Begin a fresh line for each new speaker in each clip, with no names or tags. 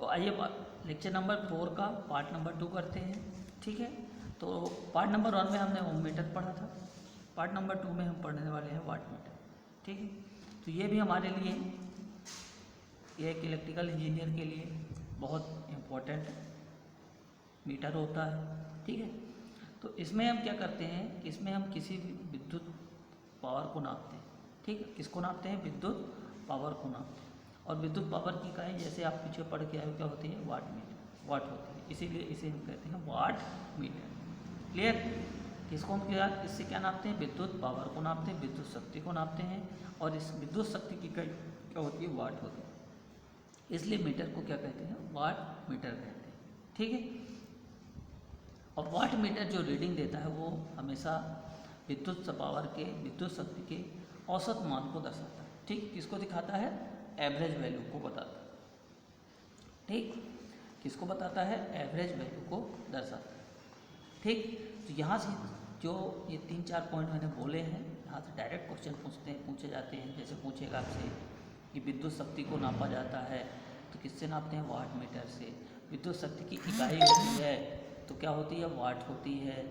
तो आइए lecture number 4 का पार्ट नंबर 2 करते हैं। ठीक है, तो पार्ट नंबर 1 में हमने ओम मीटर पढ़ा था, पार्ट नंबर 2 में हम पढ़ने वाले हैं वाट मीटर। ठीक है, तो ये भी हमारे लिए, एक इलेक्ट्रिकल इंजीनियर के लिए बहुत इम्पोर्टेंट मीटर होता है। ठीक है, तो इसमें हम क्या करते हैं कि इसमें हम किसी भी विद्युत पावर को नापते हैं। ठीक है, किसको नापते हैं? विद्युत पावर को नापते हैं। और विद्युत पावर की इकाई जैसे आप पीछे पढ़ के आए हो क्या होती है? वाट मीटर, वाट होती है, इसीलिए इसे हम कहते हैं वाट मीटर। क्लियर? किसको हम क्या, इससे क्या नापते हैं? विद्युत पावर को नापते हैं, विद्युत शक्ति को नापते हैं, और इस विद्युत शक्ति की इकाई क्या होती है? वाट होती है। इसलिए मीटर को क्या कहते हैं? वाट मीटर कहते हैं। ठीक है, और वाट मीटर जो रीडिंग देता है वो हमेशा विद्युत पावर के, विद्युत शक्ति के औसत मान को दर्शाता है। ठीक, किसको दिखाता है? एवरेज वैल्यू को बताता है। ठीक, किसको बताता है? एवरेज वैल्यू को दर्शाता है। ठीक, तो यहाँ से जो ये 3-4 पॉइंट मैंने बोले हैं, यहाँ से डायरेक्ट क्वेश्चन पूछे जाते हैं। जैसे पूछेगा आपसे कि विद्युत शक्ति को नापा जाता है तो किससे नापते हैं? वाट मीटर से। विद्युत शक्ति की इकाई होती है तो क्या होती है? वाट होती है।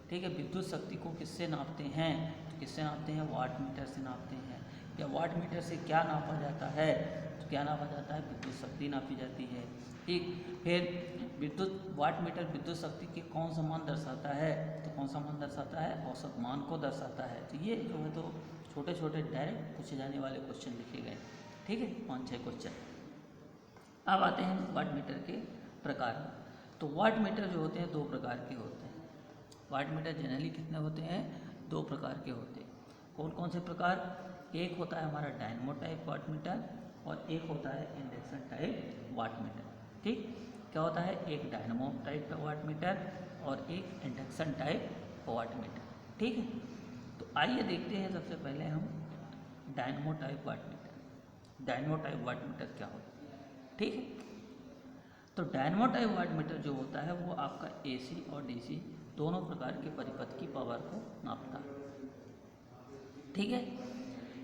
ठीक है, विद्युत शक्ति को किससे नापते हैं? तो किससे नापते हैं? वाट मीटर से नापते हैं। या वाट मीटर से क्या नापा जाता है? तो क्या नापा जाता है? विद्युत शक्ति नापी जाती है। ठीक, फिर विद्युत वाट मीटर विद्युत शक्ति के कौन सा मान दर्शाता है? तो कौन सा मान दर्शाता है? औसत मान को दर्शाता है। तो ये जो है तो छोटे छोटे डायरेक्ट पूछे जाने वाले क्वेश्चन लिखे गए। ठीक है, 5-6 क्वेश्चन। अब आते हैं वाट मीटर के प्रकार में। तो वाट मीटर जो होते हैं 2 प्रकार के होते हैं। वाट मीटर जनरली कितने होते हैं? 2 प्रकार के होते हैं। कौन कौन से प्रकार? एक होता है हमारा डायनमो टाइप वाट मीटर और एक होता है इंडक्शन टाइप वाट मीटर। ठीक, क्या होता है? एक डायनमो टाइप वाट मीटर और एक इंडक्शन टाइप वाट मीटर। ठीक है, तो आइए देखते हैं सबसे पहले हम dynamo type wattmeter. Dynamo type wattmeter क्या होता है? ठीक है, तो डायनमो टाइप वाट मीटर जो होता है वो आपका एसी और डीसी दोनों प्रकार के परिपथ की पावर को नापता है। ठीक है,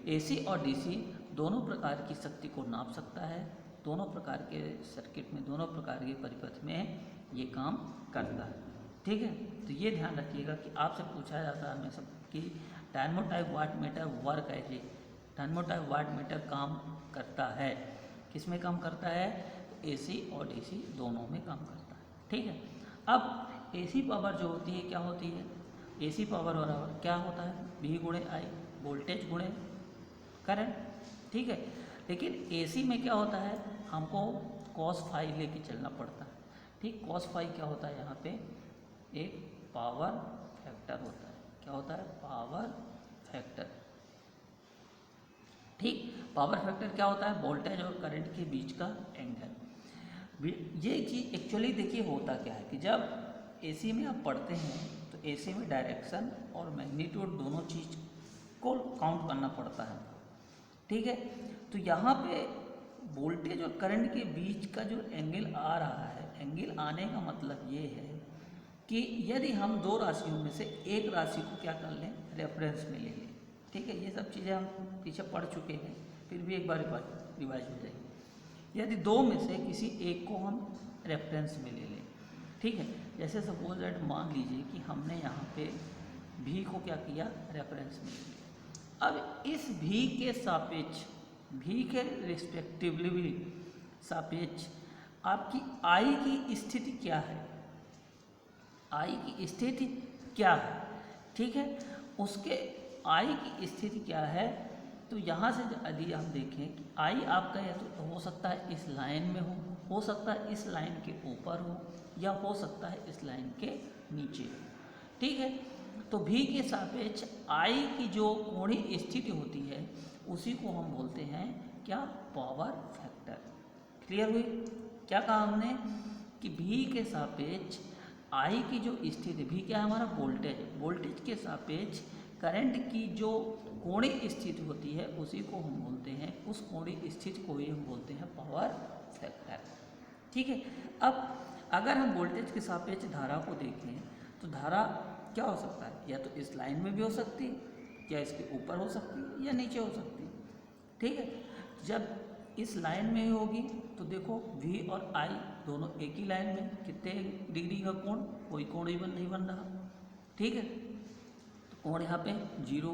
एसी और डीसी दोनों प्रकार की शक्ति को नाप सकता है। दोनों प्रकार के सर्किट में, दोनों प्रकार के परिपथ में ये काम करता है। ठीक है, तो ये ध्यान रखिएगा कि आपसे पूछा जाता है हमेशा कि dynamo type wattmeter work as. Dynamo type wattmeter काम करता है, किस में काम करता है? एसी और डीसी दोनों में काम करता है। ठीक है, अब एसी पावर जो होती है क्या होती है? एसी पावर बराबर क्या होता है? V गुणे आई, वोल्टेज गुणे करंट। ठीक है, लेकिन एसी में क्या होता है? हमको cos फाई लेके चलना पड़ता है। ठीक, cos फाई क्या होता है? यहाँ पे एक पावर फैक्टर होता है। क्या होता है? Power factor. ठीक, पावर फैक्टर क्या होता है? वोल्टेज और करंट के बीच का एंगल। ये चीज़ एक्चुअली देखिए होता क्या है कि जब एसी में आप पढ़ते हैं तो एसी में डायरेक्शन और मैग्नीट्यूड दोनों चीज़ को काउंट करना पड़ता है। ठीक है, तो यहाँ पे वोल्टेज और करंट के बीच का जो एंगल आ रहा है, एंगल आने का मतलब ये है कि यदि हम 2 राशियों में से एक राशि को क्या कर लें? रेफरेंस में ले लें। ठीक है, ये सब चीज़ें हम पीछे पढ़ चुके हैं, फिर भी एक बार रिवाइज हो जाएगी। यदि 2 में से किसी एक को हम रेफरेंस में ले लें। ठीक है, जैसे सपोज दैट मान लीजिए कि हमने यहाँ पे भी को क्या किया? रेफरेंस में ले लिया। अब इस भी के सापेक्ष, भी के रिस्पेक्टिवली सापेक्ष आपकी आई की स्थिति क्या है? आई की स्थिति क्या है? ठीक है, उसके आई की स्थिति क्या है? तो यहाँ से यदि हम देखें कि आई आपका या तो हो सकता है इस लाइन में हो सकता है इस लाइन के ऊपर हो, या हो सकता है इस लाइन के नीचे। ठीक है, तो भी के सापेक्ष आई की जो कोणीय स्थिति होती है उसी को हम बोलते हैं क्या? Power factor. क्लियर हुई? क्या कहा हमने कि भी के सापेक्ष आई की जो स्थिति, भी क्या है हमारा? वोल्टेज, वोल्टेज के सापेक्ष करंट की जो कोणीय स्थिति होती है उसी को हम बोलते हैं, उस कोणीय स्थिति को ही हम बोलते हैं पावर फैक्टर। ठीक है, अब अगर हम वोल्टेज के सापेक्ष धारा को देखें तो धारा क्या हो सकता है? या तो इस लाइन में भी हो सकती है, या इसके ऊपर हो सकती है, या नीचे हो सकती है। ठीक है, जब इस लाइन में ही होगी तो देखो V और I दोनों एक ही लाइन में, कितने डिग्री का कोण, कोई कोण ही नहीं बन रहा, ठीक है। तो कोण यहाँ पे 0,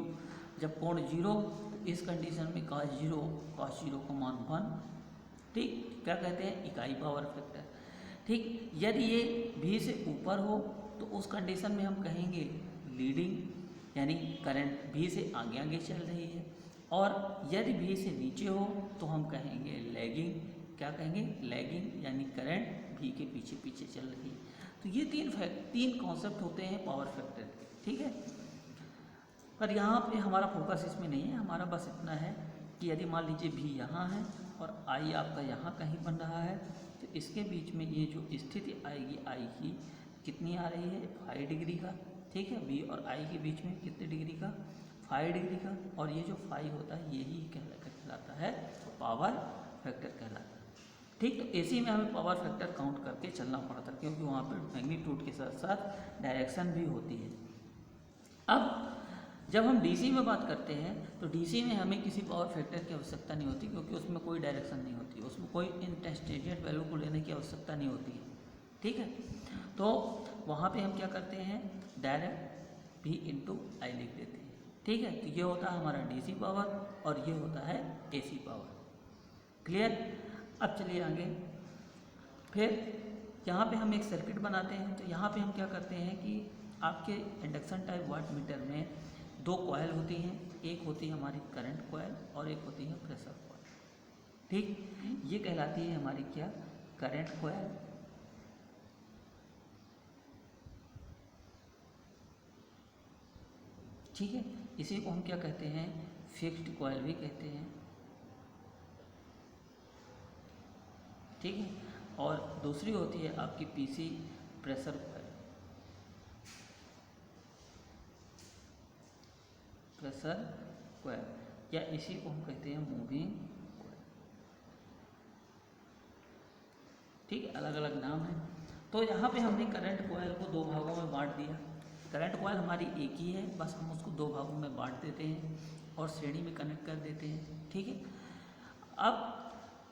जब कोण 0 तो इस कंडीशन में cos 0 का मान 1, ठीक। क्या कहते हैं, इकाई पावर फैक्टर, ठीक। यदि ये V से ऊपर हो तो उस कंडीशन में हम कहेंगे लीडिंग, यानी करंट V से आगे आगे चल रही है, और यदि V से नीचे हो तो हम कहेंगे लैगिंग। क्या कहेंगे, लैगिंग, यानी करंट V के पीछे पीछे चल रही है। तो ये तीन कॉन्सेप्ट होते हैं पावर फैक्टर के, ठीक है। पर यहाँ पे हमारा फोकस इसमें नहीं है, हमारा बस इतना है कि यदि मान लीजिए V यहाँ है और I आपका यहाँ कहीं बन रहा है, तो इसके बीच में ये जो स्थिति आएगी I की कितनी आ रही है, 5 डिग्री का, ठीक है। V और I के बीच में कितने डिग्री का, 5 डिग्री का, और ये जो 5 होता है यही कहलाता है पावर फैक्टर कहलाता है, ठीक। तो AC में हमें पावर फैक्टर काउंट करके चलना पड़ता है, क्योंकि वहाँ पर मैग्नीट्यूड के साथ साथ डायरेक्शन भी होती है। अब जब हम DC में बात करते हैं तो DC में हमें किसी पावर फैक्टर की आवश्यकता नहीं होती, क्योंकि उसमें कोई डायरेक्शन नहीं होती, उसमें कोई इंटरस्टेजिएट वैल्यू को लेने की आवश्यकता नहीं होती है, ठीक है। तो वहाँ पे हम क्या करते हैं, डायरेक्ट V इंटू आई लिख देते हैं, ठीक है। तो ये होता है हमारा DC पावर और ये होता है AC पावर, क्लियर। अब चलिए आगे, फिर यहाँ पे हम एक सर्किट बनाते हैं। तो यहाँ पे हम क्या करते हैं कि आपके इंडक्शन टाइप वाट मीटर में 2 कॉयल होती हैं, एक होती है हमारी करंट कॉयल और एक होती है प्रेशर कॉयल, ठीक। ये कहलाती है हमारी क्या, करंट कॉयल, ठीक है। इसी को हम क्या कहते हैं, फिक्स्ड कॉयल भी कहते हैं, ठीक है। और दूसरी होती है आपकी PC pressure coil, pressure coil, या इसी को हम कहते हैं मूविंग कॉयल, ठीक है। अलग अलग नाम है। तो यहाँ पे हमने करंट कॉयल को 2 भागों में बांट दिया। करंट कॉयल हमारी एक ही है, बस हम उसको 2 भागों में बांट देते हैं और श्रेणी में कनेक्ट कर देते हैं, ठीक है। अब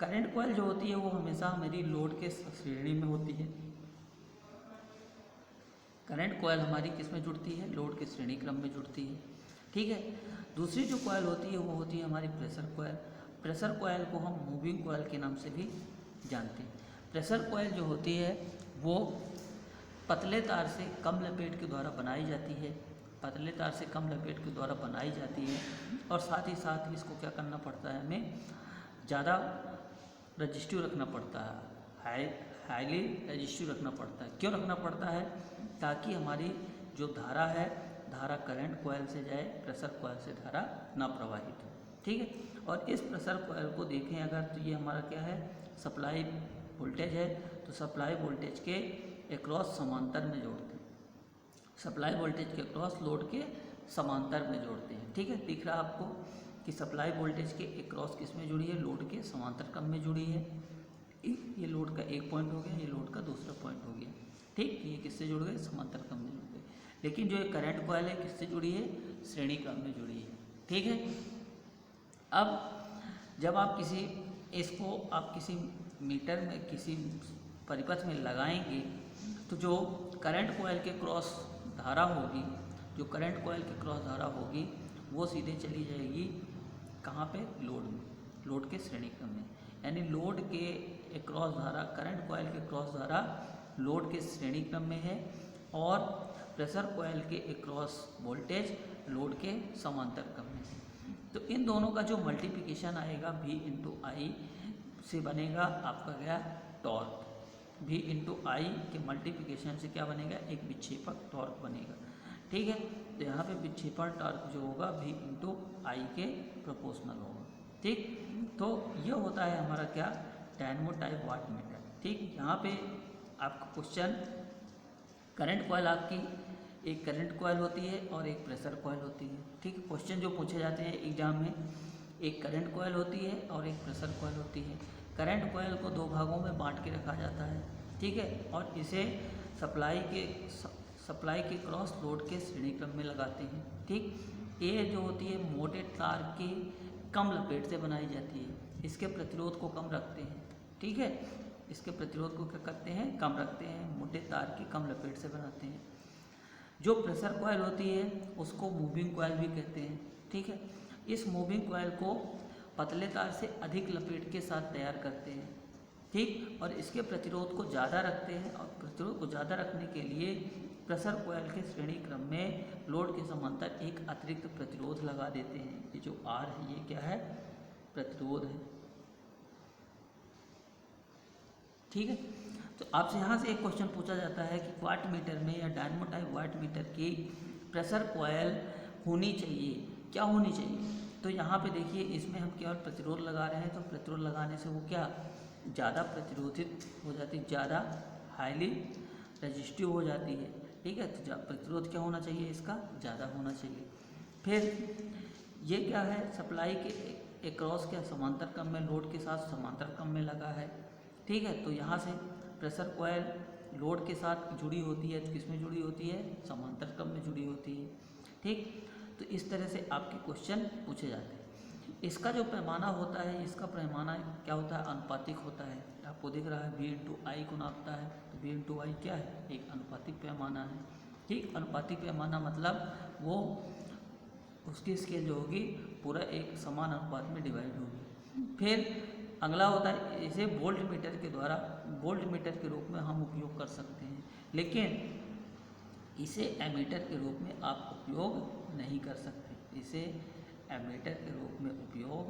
करंट कॉयल जो होती है वो हमेशा मेरी लोड के श्रेणी में होती है। करंट कॉयल हमारी किस में जुड़ती है, लोड के श्रेणी क्रम में जुड़ती है, ठीक है। दूसरी जो कॉयल होती है वो होती है हमारी प्रेशर कॉयल। प्रेशर कॉयल को हम मूविंग कॉयल के नाम से भी जानते हैं। प्रेशर कॉयल जो होती है वो पतले तार से कम लपेट के द्वारा बनाई जाती है, पतले तार से कम लपेट के द्वारा बनाई जाती है, और साथ ही साथ इसको क्या करना पड़ता है, हमें ज़्यादा रजिस्टिव रखना पड़ता है, हाईली रजिस्टिव रखना पड़ता है। क्यों रखना पड़ता है, ताकि हमारी जो धारा है, धारा करंट कॉयल से जाए, प्रेशर कॉयल से धारा ना प्रवाहित हो, ठीक है। और इस प्रेशर कॉयल को देखें अगर, तो ये हमारा क्या है, सप्लाई वोल्टेज है। तो सप्लाई वोल्टेज के अक्रॉस समांतर में जोड़ते हैं, सप्लाई वोल्टेज के अक्रॉस लोड के समांतर में जोड़ते हैं, ठीक है। दिख रहा आपको कि सप्लाई वोल्टेज के अक्रॉस किस में जुड़ी है, लोड के समांतर क्रम में जुड़ी है। ये लोड का एक पॉइंट हो गया, ये लोड का दूसरा पॉइंट हो गया, ठीक। ये किससे जुड़ गए, समांतर क्रम में जुड़ गए। लेकिन जो ये करंट कॉयल है किससे जुड़ी है, श्रेणी क्रम में जुड़ी है, ठीक है। अब जब आप इसको आप किसी मीटर में, किसी परिपथ में लगाएंगे, तो जो करंट कॉयल के क्रॉस धारा होगी, जो करंट कॉयल के क्रॉस धारा होगी वो सीधे चली जाएगी कहाँ पे, लोड में, लोड के श्रेणी क्रम में। यानी लोड के क्रॉस धारा, करंट कॉयल के क्रॉस धारा लोड के श्रेणी क्रम में है, और प्रेशर कॉयल के क्रॉस वोल्टेज लोड के समांतर क्रम में है। तो इन दोनों का जो मल्टीप्लिकेशन आएगा V इंटू आई से बनेगा आपका क्या, टॉर्क। V इंटू आई के मल्टीप्लिकेशन से क्या बनेगा, एक विक्षेपक टॉर्क बनेगा, ठीक है। तो यहाँ पे विक्षेपण टॉर्क जो होगा V इंटू आई के प्रोपोर्शनल होगा, ठीक। तो ये होता है हमारा क्या, डायनेमो टाइप वाट मीटर, ठीक। यहाँ पे आपका क्वेश्चन, करंट कॉयल आपकी एक करंट कॉयल होती है और एक प्रेशर कॉयल होती है, ठीक। क्वेश्चन जो पूछे जाते हैं एग्जाम में, एक करंट कॉयल होती है और एक प्रेशर कॉयल होती है। करंट कॉयल को 2 भागों में बांट के रखा जाता है, ठीक है, और इसे सप्लाई के क्रॉस लोड के श्रेणी क्रम में लगाते हैं, ठीक। ये जो होती है मोटे तार की कम लपेट से बनाई जाती है, इसके प्रतिरोध को कम रखते हैं। ठीक है, इसके प्रतिरोध को क्या करते हैं, कम रखते हैं, मोटे तार की कम लपेट से बनाते हैं। जो प्रेशर कॉइल होती है उसको मूविंग कॉइल भी कहते हैं। ठीक है, इस मूविंग कॉइल को पतले तार से अधिक लपेट के साथ तैयार करते हैं। ठीक, और इसके प्रतिरोध को ज़्यादा रखते हैं, और प्रतिरोध को ज़्यादा रखने के लिए प्रेशर कॉइल के श्रेणी क्रम में लोड के समांतर एक अतिरिक्त प्रतिरोध लगा देते हैं। ये जो आर है ये क्या है, प्रतिरोध है। ठीक है, तो आपसे यहाँ से एक क्वेश्चन पूछा जाता है कि वाट मीटर में या डायनेमो टाइप वाट मीटर की प्रेशर कॉइल होनी चाहिए, क्या होनी चाहिए। तो यहाँ पे देखिए इसमें हम केवल प्रतिरोध लगा रहे हैं, तो प्रतिरोध लगाने से वो क्या ज़्यादा प्रतिरोधित हो जाती है, ज़्यादा हाईली रेजिस्टिव हो जाती है। ठीक है, तो प्रतिरोध क्या होना चाहिए, इसका ज़्यादा होना चाहिए। फिर ये क्या है, सप्लाई के एक्रॉस क्या समांतर क्रम में लोड के साथ समांतर क्रम में लगा है। ठीक है, तो यहाँ से प्रेशर कॉइल लोड के साथ जुड़ी होती है, तो किसमें जुड़ी होती है, समांतर क्रम में जुड़ी होती है। ठीक, तो इस तरह से आपके क्वेश्चन पूछे जाते हैं। इसका जो पैमाना होता है, इसका पैमाना क्या होता है, अनुपातिक होता है। आपको दिख रहा है V/I को नापता है, तो V/I क्या है, एक अनुपातिक पैमाना है। ठीक, अनुपातिक पैमाना मतलब वो उसकी स्केल जो होगी पूरा एक समान अनुपात में डिवाइड होगी। फिर अगला होता है, इसे वोल्ट मीटर के द्वारा वोल्ट मीटर के रूप में हम उपयोग कर सकते हैं, लेकिन इसे एमीटर के रूप में आप उपयोग नहीं कर सकते। इसे एमीटर के रूप में उपयोग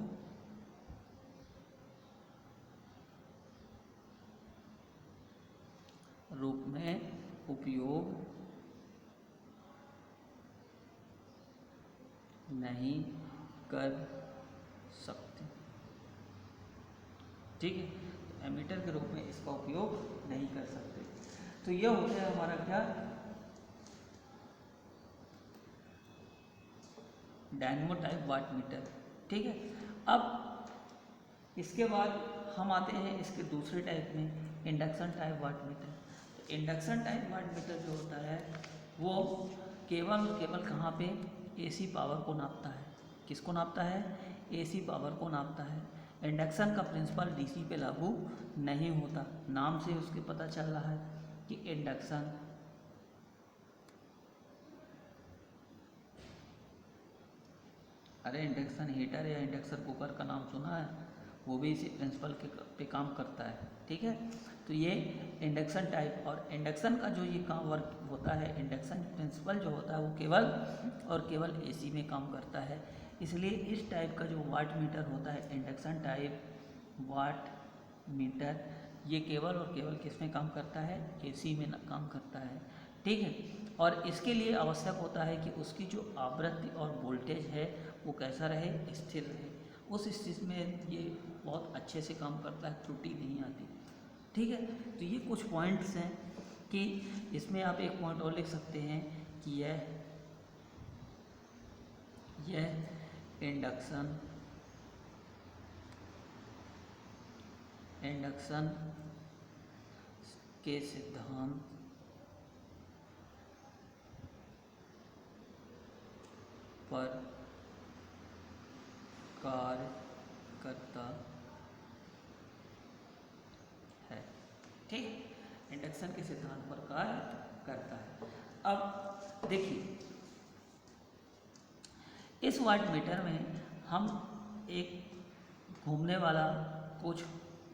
नहीं कर सकते। ठीक है, तो एमीटर के रूप में इसका उपयोग नहीं कर सकते। तो यह हो गया हमारा क्या, डायनेमो टाइप वाट मीटर। ठीक है, अब इसके बाद हम आते हैं इसके दूसरे टाइप में, इंडक्शन टाइप वाट मीटर। तो इंडक्शन टाइप वाट मीटर जो होता है वो केवल और केवल कहाँ पे, एसी पावर को नापता है। किसको नापता है, एसी पावर को नापता है। इंडक्शन का प्रिंसिपल डीसी पे लागू नहीं होता। नाम से उसके पता चल रहा है कि इंडक्शन अरे इंडक्शन हीटर या इंडक्शन कुकर का नाम सुना है, वो भी इसी प्रिंसिपल के पे काम करता है। ठीक है, तो ये इंडक्शन टाइप, और इंडक्शन का जो ये काम वर्क होता है, इंडक्शन प्रिंसिपल जो होता है वो केवल और केवल एसी में काम करता है। इसलिए इस टाइप का जो वाट मीटर होता है, इंडक्शन टाइप वाट मीटर, ये केवल और केवल किस में काम करता है, एसी में काम करता है। ठीक है, और इसके लिए आवश्यक होता है कि उसकी जो आवृत्ति और वोल्टेज है वो कैसा रहे, स्थिर रहे। उस स्थिति में ये बहुत अच्छे से काम करता है, त्रुटि नहीं आती। ठीक है, तो ये कुछ पॉइंट्स हैं कि इसमें आप एक पॉइंट और लिख सकते हैं कि यह इंडक्शन के सिद्धांत पर कार्य करता है। ठीक, इंडक्शन के सिद्धांत पर कार्य करता है। अब देखिए इस वाट मीटर में हम एक घूमने वाला, कुछ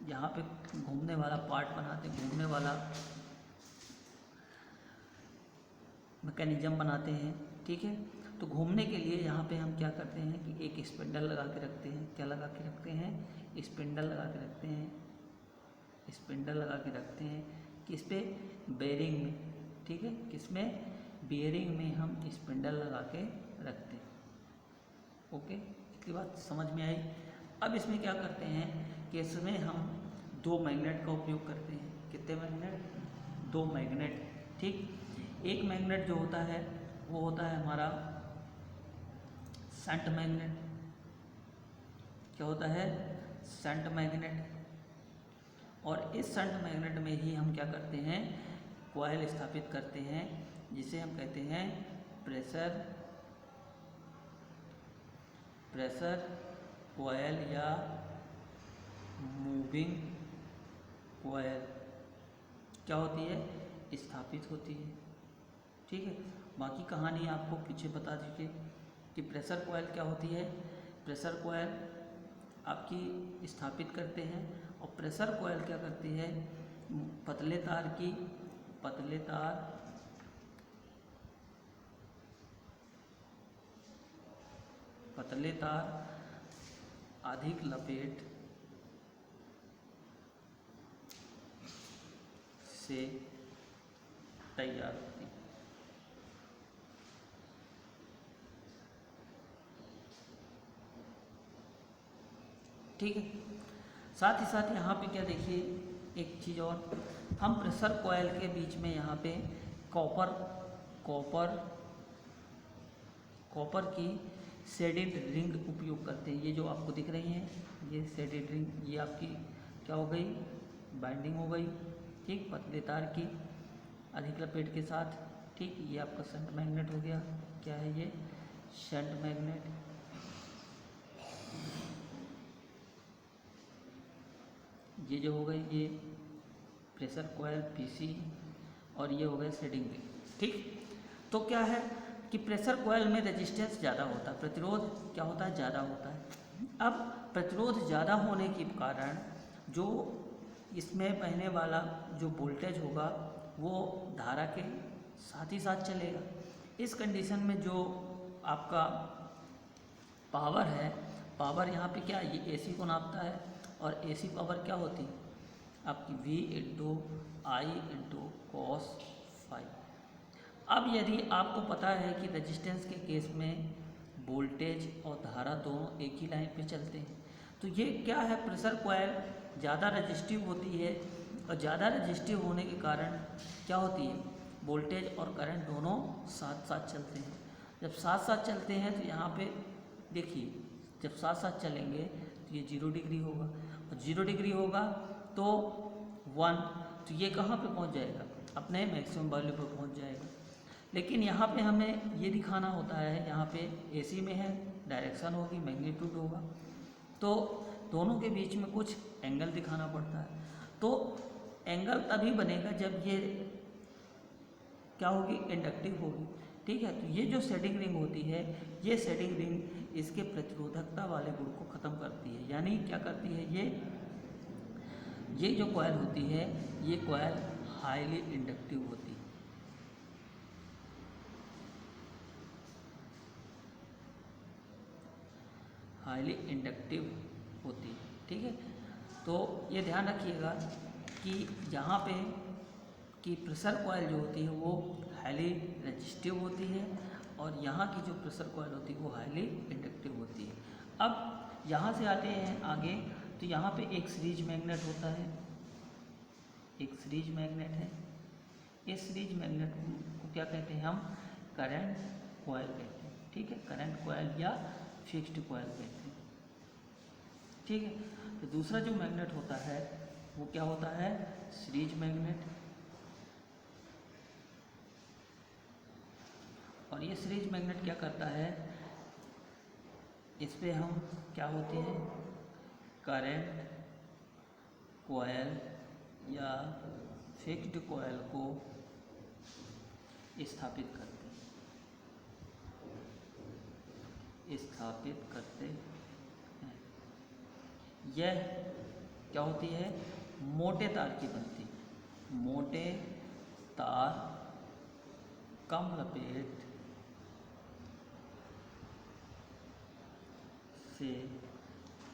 यहाँ पे घूमने वाला पार्ट बनाते हैं, घूमने वाला मैकेनिज्म बनाते हैं। ठीक है, तो घूमने के लिए यहाँ पे हम क्या करते हैं कि एक स्पिंडल लगा के रखते हैं। क्या लगा के रखते हैं, स्पिंडल लगा के रखते हैं। स्पिंडल लगा के रखते हैं किस पे, बेयरिंग में। ठीक है, किसमें, बेयरिंग में हम स्पिंडल लगा के रखते हैं। ओके, इसकी बात समझ में आई। अब इसमें क्या करते हैं कि इसमें हम 2 मैग्नेट का उपयोग करते हैं। कितने मैग्नेट, 2 मैग्नेट। ठीक, एक मैग्नेट जो होता है वो होता है हमारा शंट मैग्नेट। क्या होता है, शंट मैग्नेट। और इस शंट मैग्नेट में ही हम क्या करते हैं, कॉइल स्थापित करते हैं, जिसे हम कहते हैं प्रेशर कॉइल या मूविंग कॉइल क्या होती है, स्थापित होती है। ठीक है, बाकी कहानी आपको पीछे बता दीजिए कि प्रेशर कॉइल क्या होती है। प्रेशर कॉइल आपकी स्थापित करते हैं, और प्रेशर कॉइल क्या करती है, पतले तार अधिक लपेट से तैयार होती है। ठीक है, साथ ही साथ यहाँ पे क्या देखिए एक चीज़ और, हम प्रेशर कॉइल के बीच में यहाँ पे कॉपर की शेडेड रिंग उपयोग करते हैं। ये जो आपको दिख रही हैं, ये शेडेड रिंग, ये आपकी क्या हो गई, बाइंडिंग हो गई। ठीक, पतले तार की अधिक लपेट के साथ। ठीक, ये आपका शंट मैग्नेट हो गया। क्या है ये, शंट मैग्नेट। ये जो हो गई ये प्रेशर कॉइल पीसी, और ये हो गए शेडिंग रिंग। ठीक, तो क्या है कि प्रेशर कॉइल में रेजिस्टेंस ज़्यादा होता है, प्रतिरोध क्या होता है, ज़्यादा होता है। अब प्रतिरोध ज़्यादा होने के कारण जो इसमें बहने वाला जो वोल्टेज होगा वो धारा के साथ ही साथ चलेगा। इस कंडीशन में जो आपका पावर है, पावर यहाँ पे क्या, ये एसी को नापता है, और एसी पावर क्या होती है आपकी V × I × cos φ। अब यदि आपको पता है कि रेजिस्टेंस के केस में वोल्टेज और धारा दोनों एक ही लाइन पे चलते हैं, तो ये क्या है, प्रेशर कॉइल ज़्यादा रेजिस्टिव होती है, और ज़्यादा रेजिस्टिव होने के कारण क्या होती है, वोल्टेज और करंट दोनों साथ साथ चलते हैं। जब साथ साथ चलते हैं तो यहाँ पे देखिए, जब साथ साथ चलेंगे तो ये 0 डिग्री होगा, और 0 डिग्री होगा तो 1, तो ये कहाँ पे पहुँच जाएगा, अपने मैक्सिमम वैल्यू पर पहुँच जाएगा। लेकिन यहाँ पे हमें ये दिखाना होता है, यहाँ पे एसी में है, डायरेक्शन होगी, मैग्नीट्यूड होगा, तो दोनों के बीच में कुछ एंगल दिखाना पड़ता है। तो एंगल तभी बनेगा जब ये क्या होगी, इंडक्टिव होगी। ठीक है, तो ये जो शेडिंग रिंग होती है, ये शेडिंग रिंग इसके प्रतिरोधकता वाले गुण को ख़त्म करती है। यानी क्या करती है, ये जो कॉइल होती है, ये कॉइल हाईली इंडक्टिव होती है। हाईली इंडक्टिव होती है। ठीक है, तो ये ध्यान रखिएगा कि यहाँ पे कि प्रेशर कॉइल जो होती है वो हाईली रेजिस्टिव होती है, और यहाँ की जो प्रेशर कॉइल होती है वो हाईली इंडक्टिव होती है। अब यहाँ से आते हैं आगे, तो यहाँ पे एक सीरीज मैग्नेट होता है, एक सीरीज मैग्नेट है। इस सीरीज मैग्नेट को क्या कहते हैं हम, करंट कॉइल कहते हैं। ठीक है, करंट कॉइल या फिक्स्ड कॉइल कहते हैं। ठीक है, तो दूसरा जो मैग्नेट होता है वो क्या होता है, सीरीज मैग्नेट। और ये सीरीज मैग्नेट क्या करता है, इस पे हम क्या होते हैं, करंट कॉइल या फिक्स्ड कॉइल को स्थापित करते हैं। यह क्या होती है, मोटे तार की बनती है। मोटे तार कम लपेट से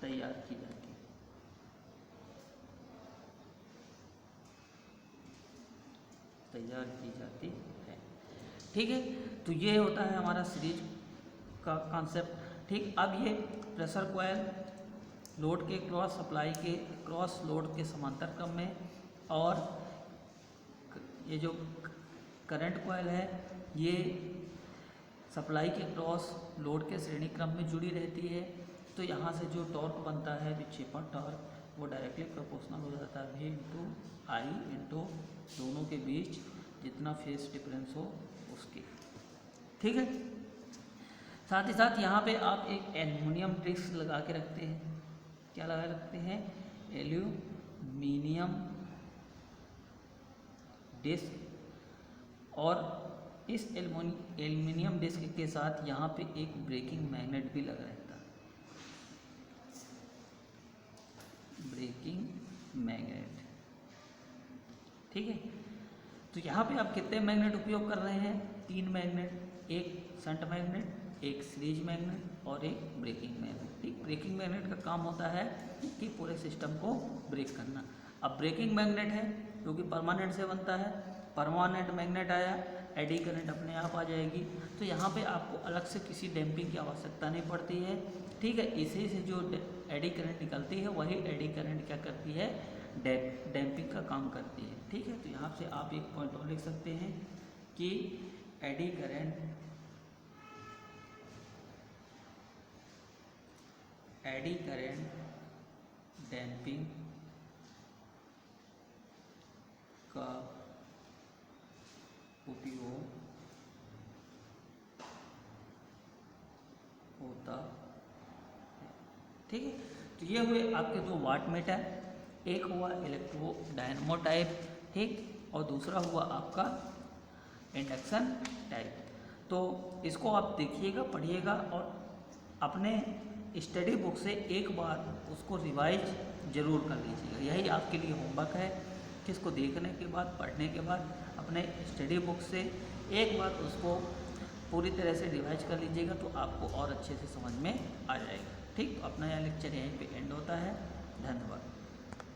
तैयार की जाती है। है। ठीक है, तो ये होता है हमारा सीरीज का कॉन्सेप्ट। ठीक, अब ये प्रेशर कॉइल लोड के क्रॉस सप्लाई के क्रॉस लोड के समांतर क्रम में, और ये जो करंट कॉइल है ये सप्लाई के क्रॉस लोड के श्रेणी क्रम में जुड़ी रहती है। तो यहाँ से जो टॉर्क बनता है, विक्षेपण टॉर्क, वो डायरेक्टली प्रोपोर्शनल हो जाता है V × I × दोनों के बीच जितना फेस डिफरेंस हो उसके। ठीक है, साथ ही साथ यहाँ पे आप एक एल्युमिनियम डिस्क लगा के रखते हैं। क्या लगा रखते हैं, एल्यूमिनियम डिस्क और इस एल्युमिनियम डिस्क के साथ यहाँ पे एक ब्रेकिंग मैग्नेट भी लगा रहता है, ब्रेकिंग मैग्नेट। ठीक है, तो यहाँ पे आप कितने मैग्नेट उपयोग कर रहे हैं? 3 मैग्नेट, एक शंट मैग्नेट, एक सीरीज मैग्नेट और एक ब्रेकिंग मैग्नेट। ठीक, ब्रेकिंग मैग्नेट का काम होता है कि पूरे सिस्टम को ब्रेक करना। अब ब्रेकिंग मैग्नेट है क्योंकि परमानेंट से बनता है, परमानेंट मैग्नेट आया, एडी करंट अपने आप आ जाएगी। तो यहाँ पे आपको अलग से किसी डैम्पिंग की आवश्यकता नहीं पड़ती है। ठीक है, इसी से जो एडी करंट निकलती है वही एडी करंट क्या करती है? डैम्पिंग का काम करती है। ठीक है, तो यहाँ से आप एक पॉइंट और लिख सकते हैं कि एडी करंट डैम्पिंग का उपयोग होता है। ठीक है, तो ये हुए आपके 2 वाट मीटर, एक हुआ इलेक्ट्रो डायनेमो टाइप, ठीक, और दूसरा हुआ आपका इंडक्शन टाइप। तो इसको आप देखिएगा, पढ़िएगा और अपने स्टडी बुक से एक बार उसको रिवाइज जरूर कर लीजिएगा। यही आपके लिए होमवर्क है कि इसको देखने के बाद, पढ़ने के बाद अपने स्टडी बुक से एक बार उसको पूरी तरह से रिवाइज कर लीजिएगा तो आपको और अच्छे से समझ में आ जाएगा। ठीक, तो अपना यह लेक्चर यहीं पे एंड होता है। धन्यवाद।